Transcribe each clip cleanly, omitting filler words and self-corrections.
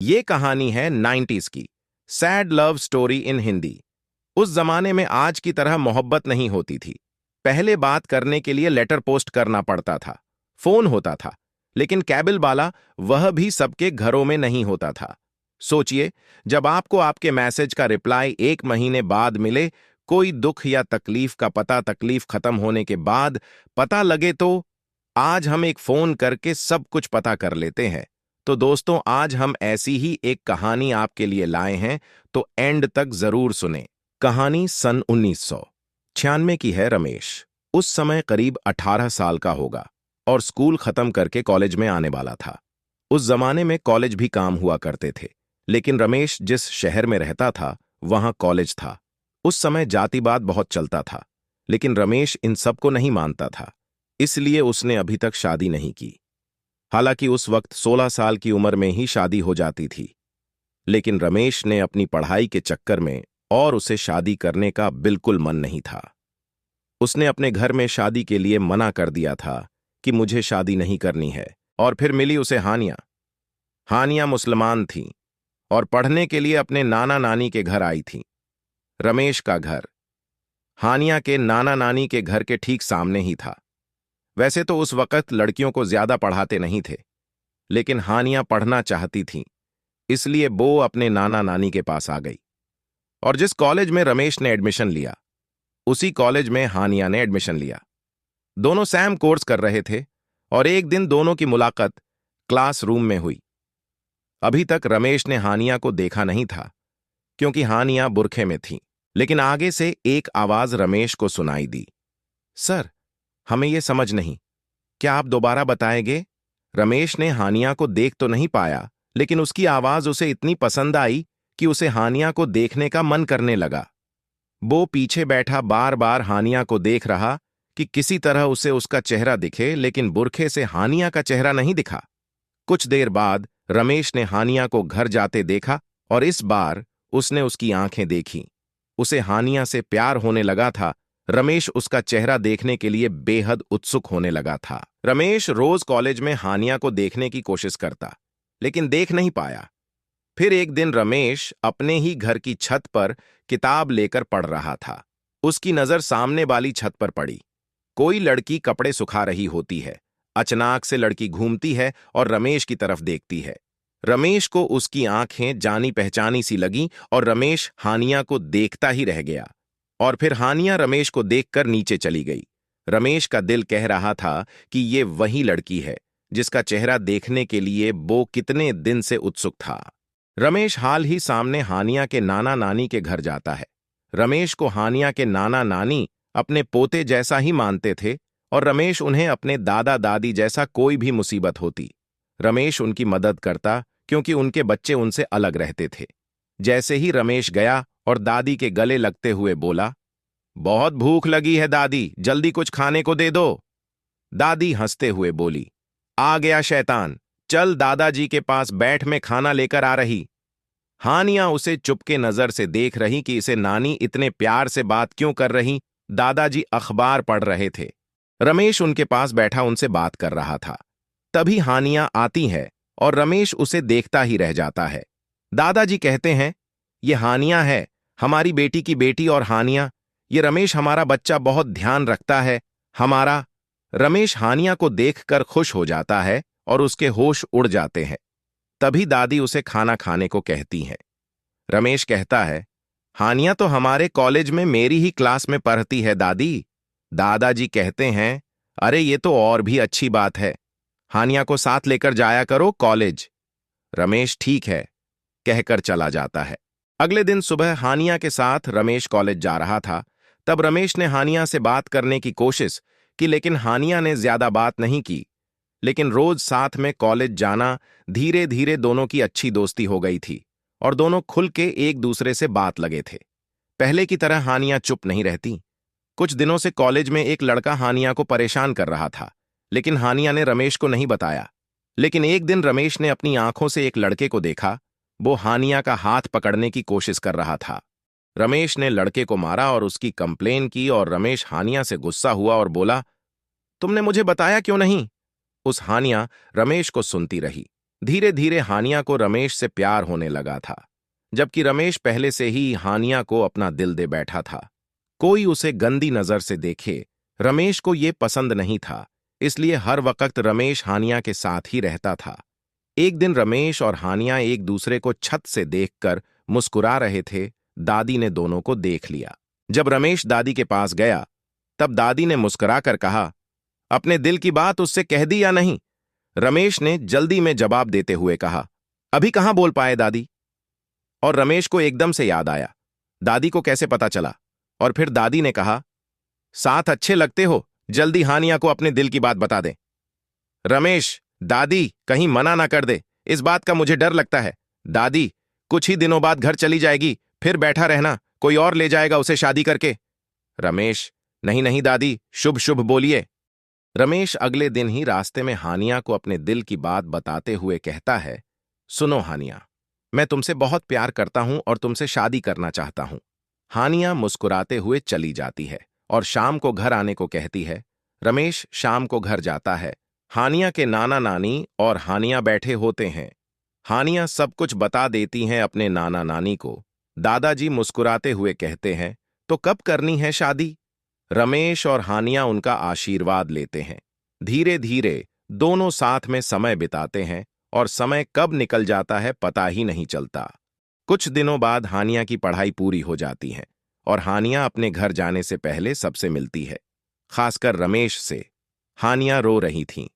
ये कहानी है 90s की sad love story in Hindi. उस जमाने में आज की तरह मोहब्बत नहीं होती थी। पहले बात करने के लिए लेटर पोस्ट करना पड़ता था, फोन होता था, लेकिन केबल वाला वह भी सबके घरों में नहीं होता था। सोचिए, जब आपको आपके मैसेज का रिप्लाई 1 महीने बाद मिले, कोई दुख या तकलीफ का पता तकलीफ खत्म होने के बाद पता लगे, तो आज हम एक फोन करके सब कुछ पता कर लेते हैं। तो दोस्तों, आज हम ऐसी ही एक कहानी आपके लिए लाए हैं, तो एंड तक जरूर सुने। कहानी सन 1996 की है। रमेश उस समय करीब 18 साल का होगा और स्कूल खत्म करके कॉलेज में आने वाला था। उस जमाने में कॉलेज भी काम हुआ करते थे, लेकिन रमेश जिस शहर में रहता था वहां कॉलेज था। उस समय जातिवाद बहुत चलता था, लेकिन रमेश इन सबको नहीं मानता था, इसलिए उसने अभी तक शादी नहीं की। हालांकि उस वक्त 16 साल की उम्र में ही शादी हो जाती थी, लेकिन रमेश ने अपनी पढ़ाई के चक्कर में और उसे शादी करने का बिल्कुल मन नहीं था। उसने अपने घर में शादी के लिए मना कर दिया था कि मुझे शादी नहीं करनी है। और फिर मिली उसे हानिया। हानिया मुसलमान थी और पढ़ने के लिए अपने नाना नानी के घर आई थी। रमेश का घर हानिया के नाना नानी के घर के ठीक सामने ही था। वैसे तो उस वक्त लड़कियों को ज्यादा पढ़ाते नहीं थे, लेकिन हानिया पढ़ना चाहती थी, इसलिए वो अपने नाना नानी के पास आ गई। और जिस कॉलेज में रमेश ने एडमिशन लिया, उसी कॉलेज में हानिया ने एडमिशन लिया। दोनों सैम कोर्स कर रहे थे और एक दिन दोनों की मुलाकात क्लासरूम में हुई। अभी तक रमेश ने हानिया को देखा नहीं था, क्योंकि हानिया बुरखे में थी, लेकिन आगे से एक आवाज रमेश को सुनाई दी। सर, हमें यह समझ नहीं, क्या आप दोबारा बताएंगे? रमेश ने हानिया को देख तो नहीं पाया, लेकिन उसकी आवाज उसे इतनी पसंद आई कि उसे हानिया को देखने का मन करने लगा। वो पीछे बैठा बार बार हानिया को देख रहा कि किसी तरह उसे उसका चेहरा दिखे, लेकिन बुरखे से हानिया का चेहरा नहीं दिखा। कुछ देर बाद रमेश ने हानिया को घर जाते देखा और इस बार उसने उसकी आंखें देखी। उसे हानिया से प्यार होने लगा था। रमेश उसका चेहरा देखने के लिए बेहद उत्सुक होने लगा था। रमेश रोज कॉलेज में हानिया को देखने की कोशिश करता, लेकिन देख नहीं पाया। फिर एक दिन रमेश अपने ही घर की छत पर किताब लेकर पढ़ रहा था। उसकी नजर सामने वाली छत पर पड़ी। कोई लड़की कपड़े सुखा रही होती है। अचानक से लड़की घूमती है और रमेश की तरफ देखती है। रमेश को उसकी आंखें जानी पहचानी सी लगी और रमेश हानिया को देखता ही रह गया। और फिर हानिया रमेश को देखकर नीचे चली गई। रमेश का दिल कह रहा था कि ये वही लड़की है जिसका चेहरा देखने के लिए वो कितने दिन से उत्सुक था। रमेश हाल ही सामने हानिया के नाना नानी के घर जाता है। रमेश को हानिया के नाना नानी अपने पोते जैसा ही मानते थे और रमेश उन्हें अपने दादा दादी जैसा कोई भी मुसीबत होती, रमेश उनकी मदद करता, क्योंकि उनके बच्चे उनसे अलग रहते थे। जैसे ही रमेश गया और दादी के गले लगते हुए बोला, बहुत भूख लगी है दादी, जल्दी कुछ खाने को दे दो। दादी हंसते हुए बोली, आ गया शैतान, चल दादाजी के पास बैठ, में खाना लेकर आ रही। हानिया उसे चुपके नजर से देख रही कि इसे नानी इतने प्यार से बात क्यों कर रही। दादाजी अखबार पढ़ रहे थे। रमेश उनके पास बैठा उनसे बात कर रहा था। तभी हानिया आती है और रमेश उसे देखता ही रह जाता है। दादाजी कहते हैं, ये हानिया है, हमारी बेटी की बेटी। और हानिया, ये रमेश हमारा बच्चा बहुत ध्यान रखता है हमारा। रमेश हानिया को देखकर खुश हो जाता है और उसके होश उड़ जाते हैं। तभी दादी उसे खाना खाने को कहती हैं। रमेश कहता है, हानिया तो हमारे कॉलेज में मेरी ही क्लास में पढ़ती है दादी। दादाजी कहते हैं, अरे ये तो और भी अच्छी बात है, हानिया को साथ लेकर जाया करो कॉलेज। रमेश ठीक है कहकर चला जाता है। अगले दिन सुबह हानिया के साथ रमेश कॉलेज जा रहा था। तब रमेश ने हानिया से बात करने की कोशिश की, लेकिन हानिया ने ज्यादा बात नहीं की। लेकिन रोज साथ में कॉलेज जाना, धीरे धीरे दोनों की अच्छी दोस्ती हो गई थी और दोनों खुल के एक दूसरे से बात लगे थे। पहले की तरह हानिया चुप नहीं रहती। कुछ दिनों से कॉलेज में एक लड़का हानिया को परेशान कर रहा था, लेकिन हानिया ने रमेश को नहीं बताया। लेकिन एक दिन रमेश ने अपनी आंखों से एक लड़के को देखा। वो हानिया का हाथ पकड़ने की कोशिश कर रहा था। रमेश ने लड़के को मारा और उसकी कंप्लेन की और रमेश हानिया से गुस्सा हुआ और बोला, तुमने मुझे बताया क्यों नहीं? उस हानिया रमेश को सुनती रही। धीरे धीरे हानिया को रमेश से प्यार होने लगा था, जबकि रमेश पहले से ही हानिया को अपना दिल दे बैठा था। कोई उसे गंदी नजर से देखे, रमेश को ये पसंद नहीं था, इसलिए हर वक्त रमेश हानिया के साथ ही रहता था। एक दिन रमेश और हानिया एक दूसरे को छत से देखकर मुस्कुरा रहे थे। दादी ने दोनों को देख लिया। जब रमेश दादी के पास गया, तब दादी ने मुस्कुराकर कहा, अपने दिल की बात उससे कह दी या नहीं? रमेश ने जल्दी में जवाब देते हुए कहा, अभी कहां बोल पाए दादी। और रमेश को एकदम से याद आया, दादी को कैसे पता चला? और फिर दादी ने कहा, साथ अच्छे लगते हो, जल्दी हानिया को अपने दिल की बात बता दे। रमेश, दादी कहीं मना ना कर दे, इस बात का मुझे डर लगता है। दादी कुछ ही दिनों बाद घर चली जाएगी, फिर बैठा रहना, कोई और ले जाएगा उसे शादी करके। रमेश, नहीं नहीं दादी, शुभ शुभ बोलिए। रमेश अगले दिन ही रास्ते में हानिया को अपने दिल की बात बताते हुए कहता है, सुनो हानिया, मैं तुमसे बहुत प्यार करता हूं और तुमसे शादी करना चाहता हूं। हानिया मुस्कुराते हुए चली जाती है और शाम को घर आने को कहती है। रमेश शाम को घर जाता है। हानिया के नाना नानी और हानिया बैठे होते हैं। हानिया सब कुछ बता देती हैं अपने नाना नानी को। दादाजी मुस्कुराते हुए कहते हैं, तो कब करनी है शादी? रमेश और हानिया उनका आशीर्वाद लेते हैं। धीरे धीरे दोनों साथ में समय बिताते हैं और समय कब निकल जाता है पता ही नहीं चलता। कुछ दिनों बाद हानिया की पढ़ाई पूरी हो जाती है और हानिया अपने घर जाने से पहले सबसे मिलती है, खासकर रमेश से। हानिया रो रही थी।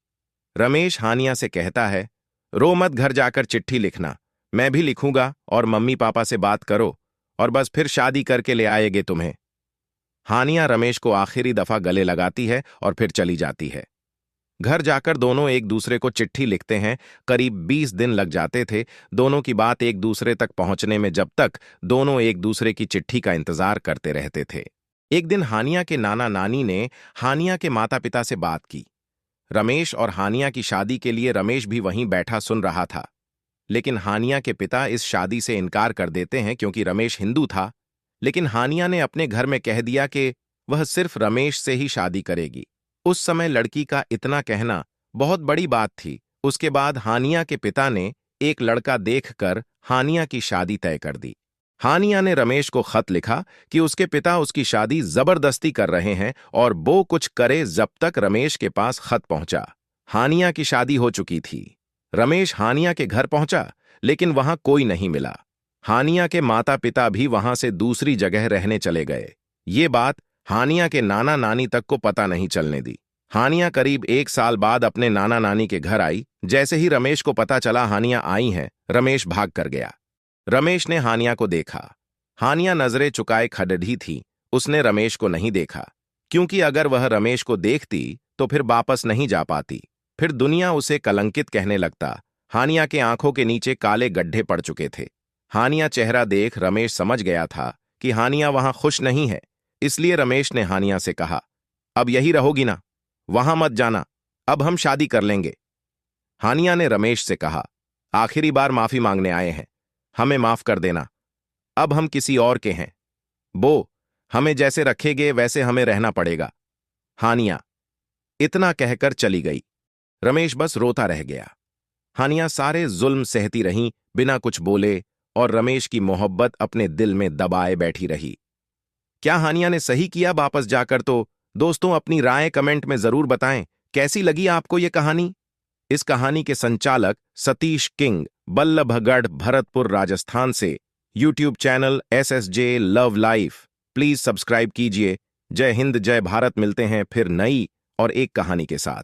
रमेश हानिया से कहता है, रो मत, घर जाकर चिट्ठी लिखना, मैं भी लिखूंगा और मम्मी पापा से बात करो और बस फिर शादी करके ले आएंगे तुम्हें। हानिया रमेश को आखिरी दफा गले लगाती है और फिर चली जाती है। घर जाकर दोनों एक दूसरे को चिट्ठी लिखते हैं। करीब 20 दिन लग जाते थे दोनों की बात एक दूसरे तक पहुंचने में, जब तक दोनों एक दूसरे की चिट्ठी का इंतजार करते रहते थे। एक दिन हानिया के नाना नानी ने हानिया के माता पिता से बात की। रमेश और हानिया की शादी के लिए रमेश भी वहीं बैठा सुन रहा था, लेकिन हानिया के पिता इस शादी से इनकार कर देते हैं क्योंकि रमेश हिंदू था। लेकिन हानिया ने अपने घर में कह दिया कि वह सिर्फ रमेश से ही शादी करेगी। उस समय लड़की का इतना कहना बहुत बड़ी बात थी। उसके बाद हानिया के पिता ने एक लड़का देखकर हानिया की शादी तय कर दी। हानिया ने रमेश को खत लिखा कि उसके पिता उसकी शादी जबरदस्ती कर रहे हैं और वो कुछ करे जब तक रमेश के पास खत पहुंचा। हानिया की शादी हो चुकी थी। रमेश हानिया के घर पहुंचा, लेकिन वहां कोई नहीं मिला। हानिया के माता पिता भी वहां से दूसरी जगह रहने चले गए। ये बात हानिया के नाना नानी तक को पता नहीं चलने दी। हानिया करीब 1 साल बाद अपने नाना नानी के घर आई। जैसे ही रमेश को पता चला हानिया आई हैं, रमेश भाग कर गया। रमेश ने हानिया को देखा। हानिया नजरें चुकाए खड़ी थी। उसने रमेश को नहीं देखा, क्योंकि अगर वह रमेश को देखती तो फिर वापस नहीं जा पाती। फिर दुनिया उसे कलंकित कहने लगता। हानिया के आंखों के नीचे काले गड्ढे पड़ चुके थे। हानिया चेहरा देख रमेश समझ गया था कि हानिया वहां खुश नहीं है। इसलिए रमेश ने हानिया से कहा, अब यही रहोगी ना, वहां मत जाना, अब हम शादी कर लेंगे। हानिया ने रमेश से कहा, आखिरी बार माफी मांगने आए हैं, हमें माफ कर देना, अब हम किसी और के हैं। वो हमें जैसे रखेंगे वैसे हमें रहना पड़ेगा। हानिया इतना कहकर चली गई। रमेश बस रोता रह गया। हानिया सारे जुल्म सहती रहीं, बिना कुछ बोले, और रमेश की मोहब्बत अपने दिल में दबाए बैठी रही। क्या हानिया ने सही किया वापस जाकर? तो दोस्तों अपनी राय कमेंट में जरूर बताएं। कैसी लगी आपको ये कहानी? इस कहानी के संचालक सतीश किंग, बल्लभगढ़, भरतपुर, राजस्थान से। YouTube channel SSJ love life. Please subscribe कीजिए। जय हिंद, जय भारत। मिलते हैं फिर नई और एक कहानी के साथ।